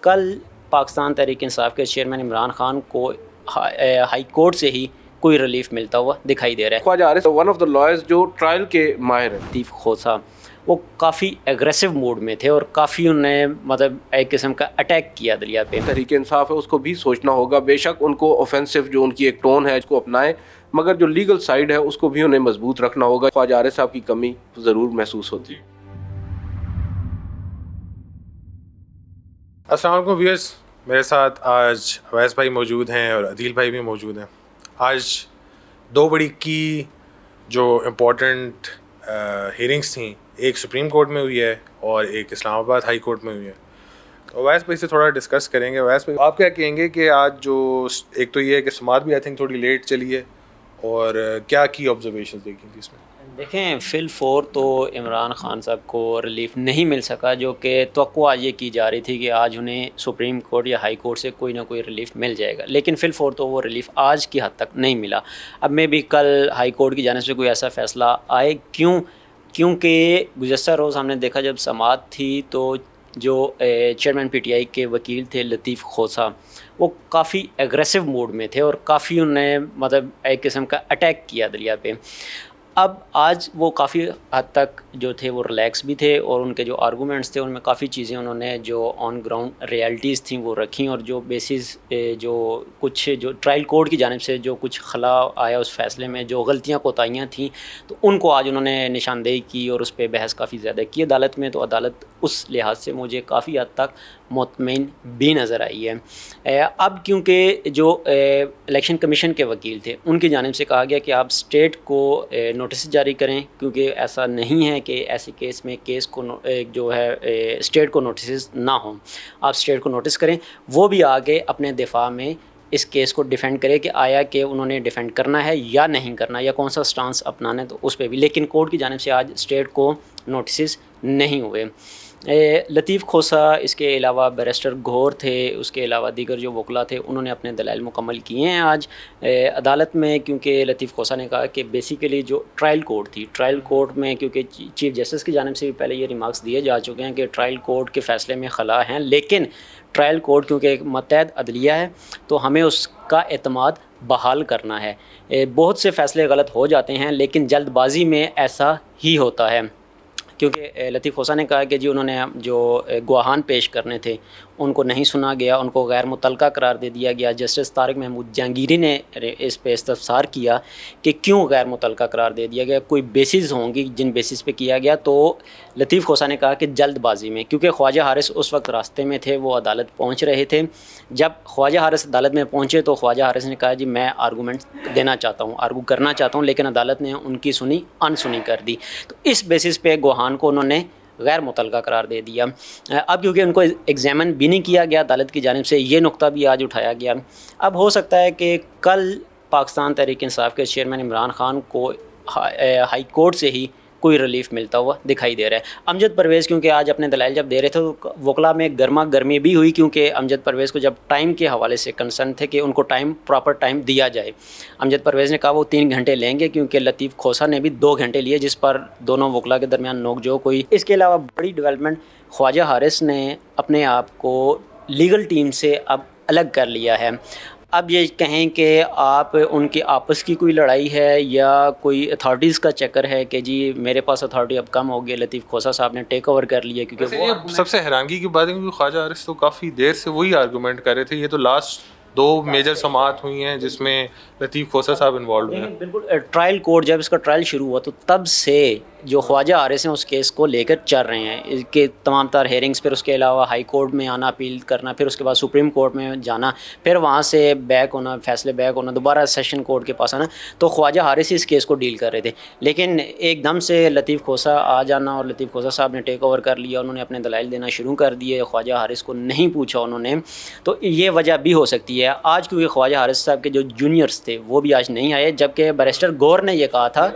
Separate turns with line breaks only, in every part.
کل پاکستان تحریک انصاف کے چیئرمین عمران خان کو ہائی کورٹ سے ہی کوئی ریلیف ملتا ہوا دکھائی دے رہا ہے.
Khawaja Haris one of the lawyers جو ٹرائل کے ماہر ہیں.
لطیف خوسا وہ کافی ایگریسو موڈ میں تھے اور کافی انہوں نے مطلب ایک قسم کا اٹیک کیا دریا پہ.
تحریک انصاف ہے اس کو بھی سوچنا ہوگا، بے شک ان کو اوفینسو جو ان کی ایک ٹون ہے اس کو اپنائیں، مگر جو لیگل سائیڈ ہے اس کو بھی انہیں مضبوط رکھنا ہوگا. خواجہ حارث صاحب کی کمی ضرور محسوس ہوتی ہے.
السلام علیکم ویئرز، میرے ساتھ آج اویس بھائی موجود ہیں اور عدیل بھائی بھی موجود ہیں. آج دو بڑی کی جو امپورٹنٹ ہیئرنگس تھیں، ایک سپریم کورٹ میں ہوئی ہے اور ایک اسلام آباد ہائی کورٹ میں ہوئی ہے. تو اویس بھائی سے تھوڑا ڈسکس کریں گے. اویس بھائی آپ کیا کہیں گے کہ آج جو ایک تو یہ ہے کہ سماعت بھی آئی تھنک تھوڑی لیٹ چلی ہے، اور کیا کی آبزرویشنز دیکھی تھی اس میں؟
دیکھیں فی الفور تو عمران خان صاحب کو ریلیف نہیں مل سکا، جو کہ توقع آج یہ کی جا رہی تھی کہ آج انہیں سپریم کورٹ یا ہائی کورٹ سے کوئی نہ کوئی ریلیف مل جائے گا، لیکن فی الفور تو وہ ریلیف آج کی حد تک نہیں ملا. اب میں بھی کل ہائی کورٹ کی جانب سے کوئی ایسا فیصلہ آئے، کیونکہ گزشتہ روز ہم نے دیکھا جب سماعت تھی تو جو چیئرمین پی ٹی آئی کے وکیل تھے لطیف خوسا، وہ کافی ایگریسو موڈ میں تھے اور کافی انہوں نے مطلب ایک قسم کا اٹیک کیا دریا پہ. اب آج وہ کافی حد تک جو تھے وہ ریلیکس بھی تھے، اور ان کے جو آرگومنٹس تھے ان میں کافی چیزیں انہوں نے جو آن گراؤنڈ ریالٹیز تھیں وہ رکھیں، اور جو بیسز جو کچھ جو ٹرائل کورٹ کی جانب سے جو کچھ خلا آیا اس فیصلے میں، جو غلطیاں کوتاہیاں تھیں تو ان کو آج انہوں نے نشاندہی کی اور اس پہ بحث کافی زیادہ کی عدالت میں. تو عدالت اس لحاظ سے مجھے کافی حد تک مطمئن بھی نظر آئی ہے. اب کیونکہ جو الیکشن کمیشن کے وکیل تھے ان کی جانب سے کہا گیا کہ آپ اسٹیٹ کو نوٹس جاری کریں، کیونکہ ایسا نہیں ہے کہ ایسے کیس میں کیس کو جو ہے اسٹیٹ کو نوٹسز نہ ہوں، آپ اسٹیٹ کو نوٹس کریں. وہ بھی آگے اپنے دفاع میں اس کیس کو ڈیفینڈ کرے کہ آیا کہ انہوں نے ڈیفینڈ کرنا ہے یا نہیں کرنا، یا کون سا سٹانس اپنانا ہے، تو اس پہ بھی. لیکن کورٹ کی جانب سے آج اسٹیٹ کو نوٹسز نہیں ہوئے. لطیف خوسا، اس کے علاوہ بیرسٹر گھور تھے، اس کے علاوہ دیگر جو وکلا تھے، انہوں نے اپنے دلائل مکمل کیے ہیں آج عدالت میں. کیونکہ لطیف خوسا نے کہا کہ بیسیکلی جو ٹرائل کورٹ تھی، ٹرائل کورٹ میں کیونکہ چیف جسٹس کی جانب سے بھی پہلے یہ ریمارکس دیے جا چکے ہیں کہ ٹرائل کورٹ کے فیصلے میں خلا ہیں، لیکن ٹرائل کورٹ کیونکہ ایک متحد عدلیہ ہے تو ہمیں اس کا اعتماد بحال کرنا ہے. بہت سے فیصلے غلط ہو جاتے ہیں لیکن جلد بازی میں ایسا ہی ہوتا ہے. کیونکہ لطیف خوسا نے کہا کہ جی انہوں نے جو گواہان پیش کرنے تھے ان کو نہیں سنا گیا، ان کو غیر متعلقہ قرار دے دیا گیا. جسٹس طارق محمود جہانگیری نے اس پہ استفسار کیا کہ کیوں غیر متعلقہ قرار دے دیا گیا، کوئی بیسز ہوں گی جن بیسز پہ کیا گیا. تو لطیف خوسا نے کہا کہ جلد بازی میں، کیونکہ خواجہ حارث اس وقت راستے میں تھے، وہ عدالت پہنچ رہے تھے. جب خواجہ حارث عدالت میں پہنچے تو خواجہ حارث نے کہا جی میں آرگومنٹ دینا چاہتا ہوں، آرگو کرنا چاہتا ہوں، لیکن عدالت نے ان کی سنی انسنی کر دی. تو اس بیسس پہ گواہان کو انہوں نے غیر متعلقہ قرار دے دیا. اب کیونکہ ان کو ایگزامن بھی نہیں کیا گیا عدالت کی جانب سے، یہ نقطہ بھی آج اٹھایا گیا. اب ہو سکتا ہے کہ کل پاکستان تحریک انصاف کے چیئرمین عمران خان کو ہائی کورٹ سے ہی کوئی ریلیف ملتا ہوا دکھائی دے رہا ہے. امجد پرویز کیونکہ آج اپنے دلائل جب دے رہے تھے تو وکلا میں گرما گرمی بھی ہوئی، کیونکہ امجد پرویز کو جب ٹائم کے حوالے سے کنسرن تھے کہ ان کو پراپر ٹائم دیا جائے. امجد پرویز نے کہا وہ 3 گھنٹے لیں گے، کیونکہ لطیف خوسا نے بھی 2 گھنٹے لیے، جس پر دونوں وکلا کے درمیان نوک جھوک ہوئی. اس کے علاوہ بڑی ڈیولپمنٹ، خواجہ حارث نے اپنے آپ کو لیگل ٹیم سے اب الگ کر لیا ہے. اب یہ کہیں کہ آپ ان کی آپس کی کوئی لڑائی ہے یا کوئی اتھارٹیز کا چکر ہے کہ جی میرے پاس اتھارٹی اب کم ہو گئی، لطیف خوسا صاحب نے ٹیک اوور کر لیا. کیونکہ وہ
سب سے حیرانگی کی بات ہے کہ خواجہ حارث تو کافی دیر سے وہی آرگومنٹ کر رہے تھے. یہ تو لاسٹ 2 میجر سماعت ہوئی ہیں جس میں لطیف خوسا صاحب انوالوڈ ہوئے ہیں.
بالکل ٹرائل کورٹ جب اس کا ٹرائل شروع ہوا تو تب سے جو خواجہ حارث ہیں اس کیس کو لے کر چل رہے ہیں، اس کے تمام تر ہیئرنگس، پھر اس کے علاوہ ہائی کورٹ میں آنا اپیل کرنا، پھر اس کے بعد سپریم کورٹ میں جانا، پھر وہاں سے بیک ہونا، فیصلے بیک ہونا، دوبارہ سیشن کورٹ کے پاس آنا. تو خواجہ حارث اس کیس کو ڈیل کر رہے تھے، لیکن ایک دم سے لطیف خوسا آ جانا اور لطیف خوسا صاحب نے ٹیک اوور کر لیا، انہوں نے اپنے دلائل دینا شروع کر دیے، خواجہ حارث کو نہیں پوچھا انہوں نے. تو یہ وجہ بھی ہو سکتی ہے آج، کیونکہ خواجہ حارث صاحب کے جو جونیئرس تھے وہ بھی آج نہیں آئے، جبکہ بیرسٹر گور نے یہ کہا تھا.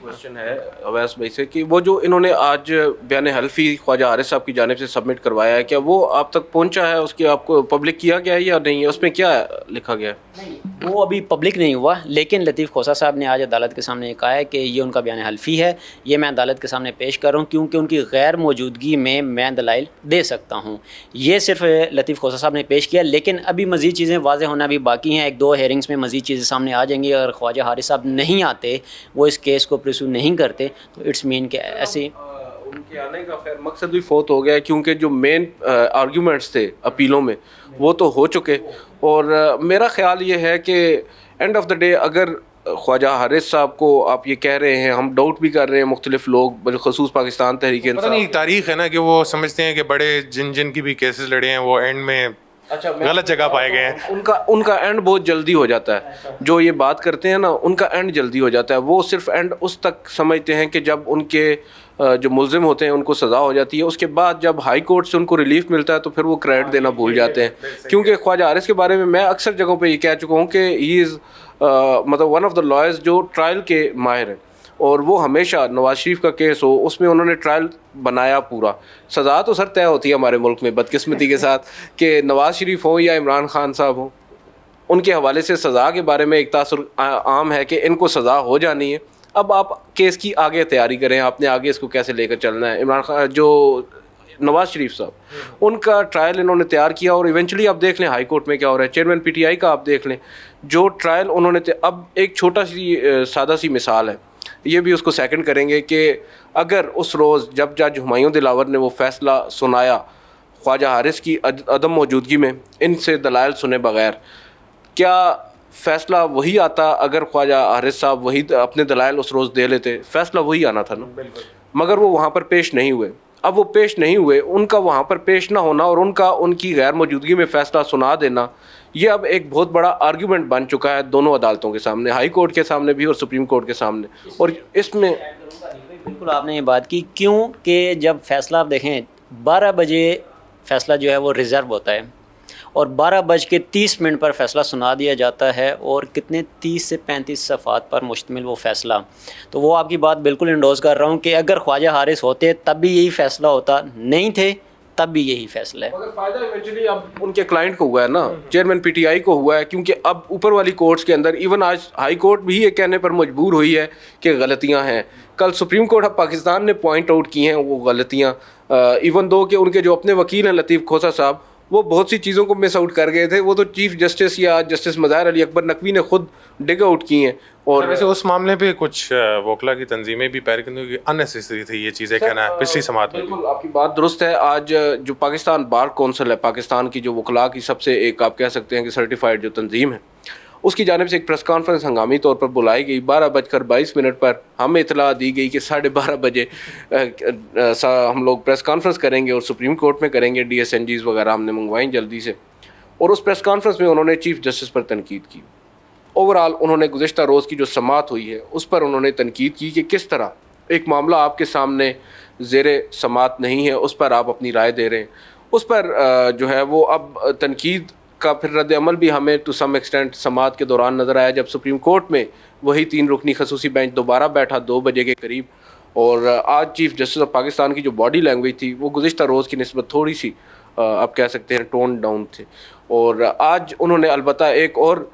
کوشچن ہے اویس بھائی سے کہ وہ جو انہوں نے آج بیان حلفی خواجہ حارث صاحب کی جانب سے سبمٹ کروایا ہے، کیا وہ آپ تک پہنچا ہے؟ اس کی آپ کو پبلک کیا گیا ہے یا نہیں؟ اس میں کیا لکھا گیا ہے؟
وہ ابھی پبلک نہیں ہوا، لیکن لطیف کھوسہ صاحب نے آج عدالت کے سامنے یہ کہا ہے کہ یہ ان کا بیان حلفی ہے، یہ میں عدالت کے سامنے پیش کر رہا ہوں کیونکہ ان کی غیر موجودگی میں دلائل دے سکتا ہوں۔ یہ صرف لطیف کھوسہ صاحب نے پیش کیا، لیکن ابھی مزید چیزیں واضح ہونا ابھی باقی ہیں، ایک دو ہیئرنگس میں مزید چیزیں سامنے آ جائیں گی۔ اگر خواجہ حارث صاحب نہیں آتے، وہ اس کیس کو پرسو نہیں کرتے، تو اٹس مین کہ ایسے
ان کے آنے کا خیر مقصد بھی فوت ہو گیا، کیونکہ جو مین آرگیومنٹس تھے اپیلوں میں وہ تو ہو چکے۔ اور میرا خیال یہ ہے کہ اینڈ آف دا ڈے اگر خواجہ حارث صاحب کو آپ یہ کہہ رہے ہیں، ہم ڈاؤٹ بھی کر رہے ہیں مختلف لوگ بالخصوص پاکستان تحریک
پتہ
انصاف،
نہیں تاریخ ہے نا کہ وہ سمجھتے ہیں کہ بڑے جن کی بھی کیسز لڑے ہیں وہ اینڈ میں غلط جگہ پائے گئے ہیں۔
ان کا اینڈ بہت جلدی ہو جاتا ہے، جو یہ بات کرتے ہیں نا ان کا اینڈ جلدی ہو جاتا ہے۔ وہ صرف اینڈ اس تک سمجھتے ہیں کہ جب ان کے جو ملزم ہوتے ہیں ان کو سزا ہو جاتی ہے، اس کے بعد جب ہائی کورٹ سے ان کو ریلیف ملتا ہے تو پھر وہ کریڈٹ دینا بھول جاتے ہیں۔ کیونکہ خواجہ حارث کے بارے میں اکثر جگہوں پہ یہ کہہ چکا ہوں کہ ہی از مطلب ون آف دا لائرز جو ٹرائل کے ماہر ہیں، اور وہ ہمیشہ نواز شریف کا کیس ہو اس میں انہوں نے ٹرائل بنایا پورا۔ سزا تو سر طے ہوتی ہے ہمارے ملک میں بدقسمتی کے ساتھ، کہ نواز شریف ہوں یا عمران خان صاحب ہوں، ان کے حوالے سے سزا کے بارے میں ایک تاثر عام ہے کہ ان کو سزا ہو جانی ہے۔ اب آپ کیس کی آگے تیاری کریں، آپ نے آگے اس کو کیسے لے کر چلنا ہے۔ عمران خان جو نواز شریف صاحب، ان کا ٹرائل انہوں نے تیار کیا، اور ایونچولی آپ دیکھ لیں ہائی کورٹ میں کیا ہو رہا ہے۔ چیئرمین پی ٹی آئی کا آپ دیکھ لیں جو ٹرائل انہوں نے اب ایک چھوٹا سی سادہ سی مثال ہے، یہ بھی اس کو سیکنڈ کریں گے کہ اگر اس روز جب جج ہمایوں دلاور نے وہ فیصلہ سنایا خواجہ حارث کی عدم موجودگی میں، ان سے دلائل سنے بغیر، کیا فیصلہ وہی آتا؟ اگر خواجہ حارث صاحب وہی اپنے دلائل اس روز دے لیتے، فیصلہ وہی آنا تھا نا۔ مگر وہ وہاں پر پیش نہیں ہوئے۔ اب وہ پیش نہیں ہوئے، ان کا وہاں پر پیش نہ ہونا اور ان کی غیر موجودگی میں فیصلہ سنا دینا، یہ اب ایک بہت بڑا آرگیومنٹ بن چکا ہے دونوں عدالتوں کے سامنے، ہائی کورٹ کے سامنے بھی اور سپریم کورٹ کے سامنے۔ اور اس میں
بالکل آپ نے یہ بات کی، کیوں کہ جب فیصلہ آپ دیکھیں 12 بجے فیصلہ جو ہے وہ ریزرو ہوتا ہے، اور 12:30 پر فیصلہ سنا دیا جاتا ہے، اور کتنے 30 سے 35 صفحات پر مشتمل وہ فیصلہ۔ تو وہ آپ کی بات بالکل انڈوز کر رہا ہوں کہ اگر خواجہ حارث ہوتے تب بھی یہی فیصلہ ہوتا، نہیں تھے تب بھی یہی فیصلہ ہے۔
مگر فائدہ ایونچولی اب ان کے کلائنٹ کو ہوا ہے نا، چیئرمین پی ٹی آئی کو ہوا ہے، کیونکہ اب اوپر والی کورٹس کے اندر ایون آج ہائی کورٹ بھی یہ کہنے پر مجبور ہوئی ہے کہ غلطیاں ہیں۔ کل سپریم کورٹ آف پاکستان نے پوائنٹ آؤٹ کی ہیں وہ غلطیاں، ایون دو کہ ان کے جو اپنے وکیل ہیں لطیف کھوسہ صاحب، وہ بہت سی چیزوں کو مس آؤٹ کر گئے تھے۔ وہ تو چیف جسٹس یا جسٹس مظاہر علی اکبر نقوی نے خود ڈگ آؤٹ کی ہیں۔ اور
ویسے اس معاملے پہ کچھ وکلا کی تنظیمیں بھی پیر کرنے کی اننیسیسری تھی یہ چیزیں کہنا ہے پچھلی سماعت میں۔
بالکل آپ کی بات درست ہے۔ آج جو پاکستان بار کونسل ہے، پاکستان کی جو وکلاء کی سب سے ایک آپ کہہ سکتے ہیں کہ سرٹیفائڈ جو تنظیم ہے، اس کی جانب سے ایک پریس کانفرنس ہنگامی طور پر بلائی گئی۔ 12:22 پر ہمیں اطلاع دی گئی کہ 12:30 بجے ہم لوگ پریس کانفرنس کریں گے اور سپریم کورٹ میں کریں گے، ڈی ایس این جیز وغیرہ ہم نے منگوائیں جلدی سے۔ اور اس پریس کانفرنس میں انہوں نے چیف جسٹس پر تنقید کی۔ اوورآل انہوں نے گزشتہ روز کی جو سماعت ہوئی ہے اس پر انہوں نے تنقید کی کہ کس طرح ایک معاملہ آپ کے سامنے زیر سماعت نہیں ہے، اس پر آپ اپنی رائے دے رہے ہیں۔ اس پر جو ہے وہ اب تنقید کا پھر رد عمل بھی ہمیں ٹو سم ایکسٹینٹ سماعت کے دوران نظر آیا، جب سپریم کورٹ میں وہی 3 رکنی خصوصی بینچ دوبارہ بیٹھا 2 بجے کے قریب۔ اور آج چیف جسٹس آف پاکستان کی جو باڈی لینگویج تھی وہ گزشتہ روز کی نسبت تھوڑی سی آپ کہہ سکتے ہیں ٹون ڈاؤن تھے۔ اور آج انہوں نے البتہ ایک اور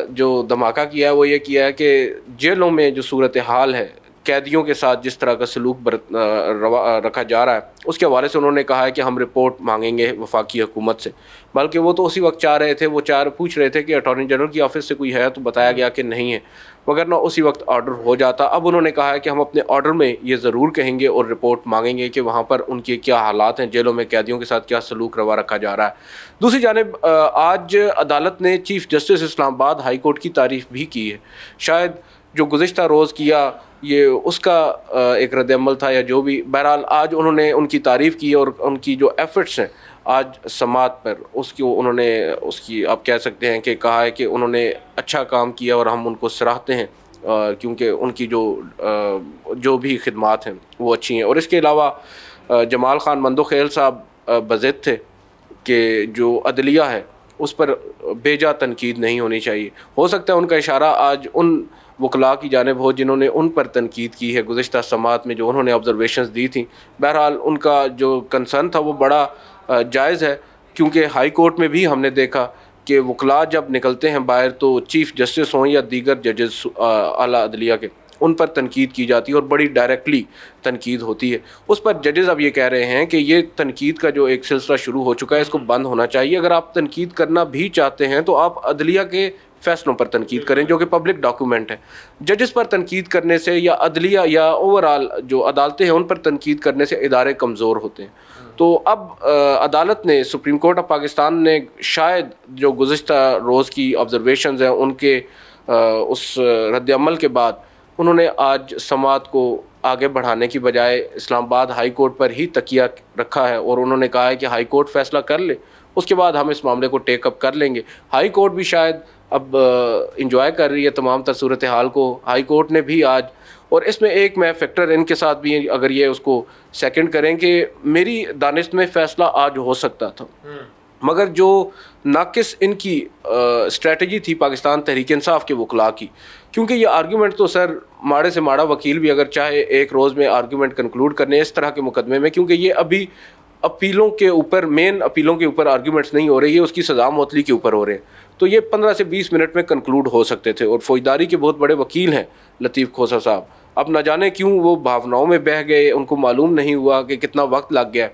جو دھماکہ کیا ہے وہ یہ کیا ہے کہ جیلوں میں جو صورتحال ہے، قیدیوں کے ساتھ جس طرح کا سلوک رکھا جا رہا ہے، اس کے حوالے سے انہوں نے کہا ہے کہ ہم رپورٹ مانگیں گے وفاقی حکومت سے۔ بلکہ وہ تو اسی وقت چاہ رہے تھے، وہ پوچھ رہے تھے کہ اٹارنی جنرل کی آفس سے کوئی ہے، تو بتایا گیا کہ نہیں ہے، وگرنہ اسی وقت آرڈر ہو جاتا۔ اب انہوں نے کہا ہے کہ ہم اپنے آرڈر میں یہ ضرور کہیں گے اور رپورٹ مانگیں گے کہ وہاں پر ان کے کیا حالات ہیں، جیلوں میں قیدیوں کے ساتھ کیا سلوک روا رکھا جا رہا ہے۔ دوسری جانب آج عدالت نے چیف جسٹس اسلام آباد ہائی کورٹ کی تعریف بھی کی ہے۔ شاید جو گزشتہ روز کیا یہ اس کا ایک رد عمل تھا یا جو بھی، بہرحال آج انہوں نے ان کی تعریف کی، اور ان کی جو ایفرٹس ہیں آج سماعت پر انہوں نے اس کی آپ کہہ سکتے ہیں کہ کہا ہے کہ انہوں نے اچھا کام کیا اور ہم ان کو سراہتے ہیں، کیونکہ ان کی جو بھی خدمات ہیں وہ اچھی ہیں۔ اور اس کے علاوہ جمال خان مندوخیل صاحب بضد تھے کہ جو عدلیہ ہے اس پر بے جا تنقید نہیں ہونی چاہیے۔ ہو سکتا ہے ان کا اشارہ آج ان وکلاء کی جانب ہو جنہوں نے ان پر تنقید کی ہے گزشتہ سماعت میں، جو انہوں نے آبزرویشنز دی تھیں۔ بہرحال ان کا جو کنسرن تھا وہ بڑا جائز ہے، کیونکہ ہائی کورٹ میں بھی ہم نے دیکھا کہ وکلاء جب نکلتے ہیں باہر تو چیف جسٹس ہوں یا دیگر ججز اعلیٰ عدلیہ کے ان پر تنقید کی جاتی ہے اور بڑی ڈائریکٹلی تنقید ہوتی ہے. اس پر ججز اب یہ کہہ رہے ہیں کہ یہ تنقید کا جو ایک سلسلہ شروع ہو چکا ہے اس کو بند ہونا چاہیے. اگر آپ تنقید کرنا بھی چاہتے ہیں تو آپ عدلیہ کے فیصلوں پر تنقید کریں جو کہ پبلک ڈاکیومنٹ ہے. ججز پر تنقید کرنے سے یا عدلیہ یا اوور آل جو عدالتیں ہیں ان پر تنقید کرنے سے ادارے کمزور ہوتے ہیں. تو اب عدالت نے سپریم کورٹ آف پاکستان نے شاید جو گزشتہ روز کی آبزرویشنز ہیں ان کے اس رد عمل کے بعد انہوں نے آج سماعت کو آگے بڑھانے کی بجائے اسلام آباد ہائی کورٹ پر ہی تکیہ رکھا ہے اور انہوں نے کہا ہے کہ ہائی کورٹ فیصلہ کر لے اس کے بعد ہم اس معاملے کو ٹیک اپ کر لیں گے. ہائی کورٹ بھی شاید اب انجوائے کر رہی ہے تمام تر صورتحال کو. ہائی کورٹ نے بھی آج اور اس میں ایک میں فیکٹر ان کے ساتھ بھی اگر یہ اس کو سیکنڈ کریں کہ میری دانست میں فیصلہ آج ہو سکتا تھا مگر جو ناقص ان کی اسٹریٹجی تھی پاکستان تحریک انصاف کے وکلاء کی, کیونکہ یہ آرگیومنٹ تو سر ماڑے سے ماڑا وکیل بھی اگر چاہے ایک روز میں آرگیومنٹ کنکلوڈ کرنے اس طرح کے مقدمے میں, کیونکہ یہ ابھی اپیلوں کے اوپر مین اپیلوں کے اوپر آرگیومنٹس نہیں ہو رہے, یہ اس کی سزا معطلی کے اوپر ہو رہے ہیں, تو یہ 15 سے 20 منٹ میں کنکلوڈ ہو سکتے تھے. اور فوجداری کے بہت بڑے وکیل ہیں لطیف کھوسا صاحب, اب نہ جانے کیوں وہ بھاوناؤں میں بہہ گئے, ان کو معلوم نہیں ہوا کہ کتنا وقت لگ گیا.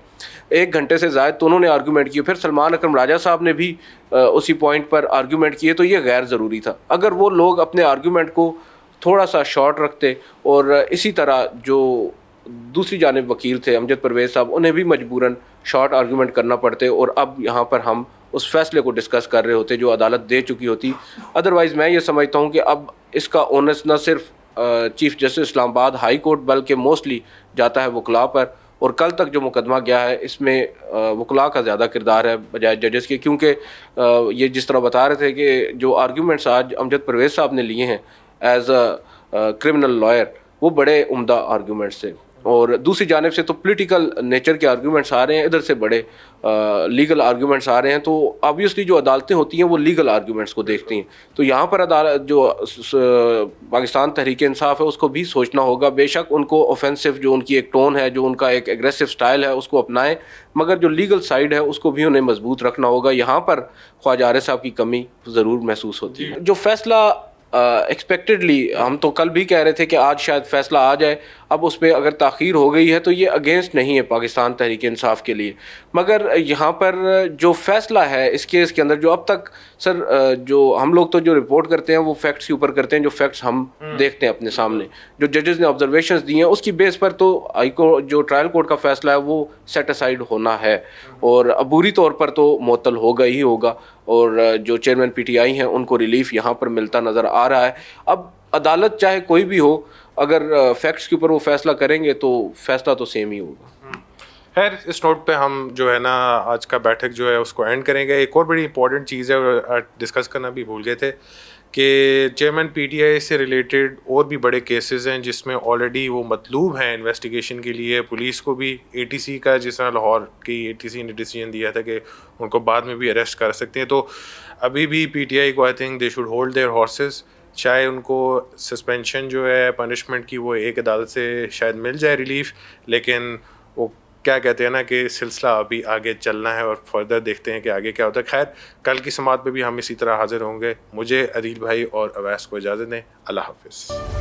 1 گھنٹے سے زائد تو انہوں نے آرگیومنٹ کیے, پھر سلمان اکرم راجہ صاحب نے بھی اسی پوائنٹ پر آرگیومنٹ کیے, تو یہ غیر ضروری تھا. اگر وہ لوگ اپنے آرگیومنٹ کو تھوڑا سا شارٹ رکھتے اور اسی طرح جو دوسری جانب وکیل تھے امجد پرویز صاحب انہیں بھی مجبوراً شارٹ آرگیومنٹ کرنا پڑتے اور اب یہاں پر ہم اس فیصلے کو ڈسکس کر رہے ہوتے جو عدالت دے چکی ہوتی. ادروائز میں یہ سمجھتا ہوں کہ اب اس کا اونس نہ صرف چیف جسٹس اسلام آباد ہائی کورٹ بلکہ موسٹلی جاتا ہے وکلاء پر, اور کل تک جو مقدمہ گیا ہے اس میں وکلاء کا زیادہ کردار ہے بجائے ججز کے, کیونکہ یہ جس طرح بتا رہے تھے کہ جو آرگیومنٹس آج امجد پرویز صاحب نے لیے ہیں ایز اے کرمنل لائر وہ بڑے عمدہ آرگیومنٹس تھے, اور دوسری جانب سے تو پولیٹیکل نیچر کے آرگیومنٹس آ رہے ہیں, ادھر سے بڑے لیگل آرگیومنٹس آ رہے ہیں. تو آبویسلی جو عدالتیں ہوتی ہیں وہ لیگل آرگیومنٹس کو دیکھتی ہیں, تو یہاں پر عدالت جو پاکستان تحریک انصاف ہے اس کو بھی سوچنا ہوگا. بے شک ان کو اوفینسو جو ان کی ایک ٹون ہے, جو ان کا ایک ایگریسو سٹائل ہے اس کو اپنائیں, مگر جو لیگل سائیڈ ہے اس کو بھی انہیں مضبوط رکھنا ہوگا. یہاں پر خواجہ عارف صاحب کی کمی ضرور محسوس ہوتی ہے. جو فیصلہ ایکسپیکٹڈلی ہم تو کل بھی کہہ رہے تھے کہ آج شاید فیصلہ آ جائے, اب اس پہ اگر تاخیر ہو گئی ہے تو یہ اگینسٹ نہیں ہے پاکستان تحریک انصاف کے لیے, مگر یہاں پر جو فیصلہ ہے اس کیس کے اندر جو اب تک سر جو ہم لوگ تو جو رپورٹ کرتے ہیں وہ فیکٹس کے اوپر کرتے ہیں, جو فیکٹس ہم دیکھتے ہیں اپنے سامنے, جو ججز نے آبزرویشنز دی ہیں اس کی بیس پر تو ہائی کورٹ جو ٹرائل کورٹ کا فیصلہ ہے وہ سیٹ اسائڈ ہونا ہے, اور عبوری طور پر تو معطل ہوگا ہی ہوگا, اور جو چیئرمین پی ٹی آئی ہیں ان کو ریلیف یہاں پر ملتا نظر آ رہا ہے. اب عدالت چاہے کوئی بھی ہو اگر فیکٹس کے اوپر وہ فیصلہ کریں گے تو فیصلہ تو سیم ہی ہوگا.
خیر اس نوٹ پہ ہم جو ہے نا آج کا بیٹھک جو ہے اس کو اینڈ کریں گے. ایک اور بڑی امپورٹنٹ چیز ہے اور ڈسکس کرنا بھی بھول گئے تھے کہ چیئرمین پی ٹی آئی سے ریلیٹڈ اور بھی بڑے کیسز ہیں جس میں آلریڈی وہ مطلوب ہیں انویسٹیگیشن کے لیے. پولیس کو بھی اے ٹی سی کا جس طرح لاہور کی اے ٹی سی نے ڈیسیجن دیا تھا کہ ان کو بعد میں بھی اریسٹ کر سکتے ہیں, تو ابھی بھی پی ٹی آئی کو I think they should hold their horses. چاہے ان کو سسپینشن جو ہے پنشمنٹ کی وہ ایک عدالت سے شاید مل جائے ریلیف, لیکن وہ کیا کہتے ہیں نا کہ سلسلہ ابھی آگے چلنا ہے اور فردر دیکھتے ہیں کہ آگے کیا ہوتا ہے. خیر کل کی سماعت پہ بھی ہم اسی طرح حاضر ہوں گے. مجھے عدیل بھائی اور اویس کو اجازت دیں. اللہ حافظ.